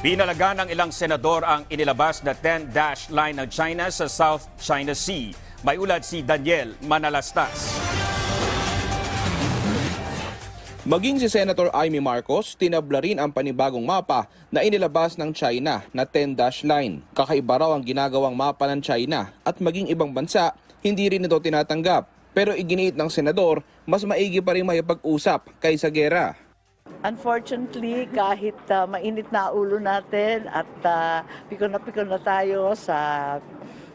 Binalaga ng ilang senador ang inilabas na 10-dash line ng China sa South China Sea. May ulat si Daniel Manalastas. Maging si Senator Amy Marcos, tinabla rin ang panibagong mapa na inilabas ng China na 10-dash line. Kakaiba raw ang ginagawang mapa ng China at maging ibang bansa, hindi rin ito tinatanggap. Pero iginiit ng senador, mas maigi pa rin makipag-usap kaysa gera. Unfortunately, kahit mainit na ulo natin at pikon na tayo sa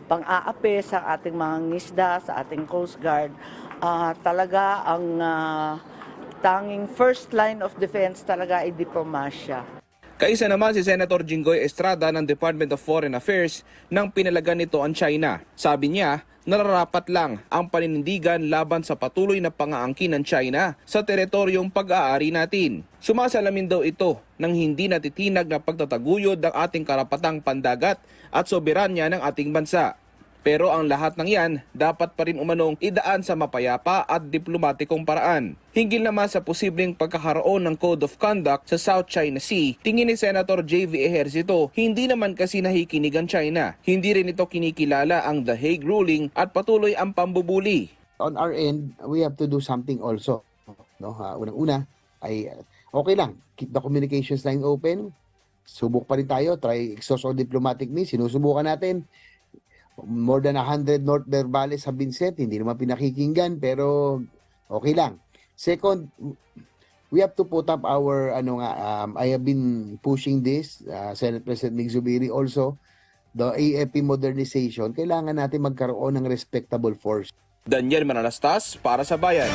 pang-aapi sa ating mga ngisda, sa ating Coast Guard, talaga ang tanging first line of defense talaga ay diplomasya. Kaisa naman si Senator Jinggoy Estrada ng Department of Foreign Affairs nang pinalagan nito ang China. Sabi niya, nararapat lang ang paninindigan laban sa patuloy na pangaangkin ng China sa teritoryong pag-aari natin. Sumasalamin daw ito ng hindi natitinag na pagtataguyod ng ating karapatang pandagat at soberanya ng ating bansa. Pero ang lahat ng yan dapat pa rin umanong idaan sa mapayapa at diplomatikong paraan. Hinggil naman sa posibleng pagkakaroon ng Code of Conduct sa South China Sea, tingin ni Senator J.V. Ejercito, hindi naman kasi nakikinig ang China. Hindi rin ito kinikilala ang The Hague ruling at patuloy ang pambubuli. On our end, we have to do something also. No? Unang-una ay okay lang, keep the communications line open. Subok pa rin tayo, try exhaust all diplomatic means, sinusubukan natin. More than 100 North Verbales have been sent, hindi naman pinakikinggan, pero okay lang. Second, we have to put up our, I have been pushing this, Senate President Mig Zubiri also, the AFP modernization, kailangan natin magkaroon ng respectable force. Daniel Manalastas para sa Bayan.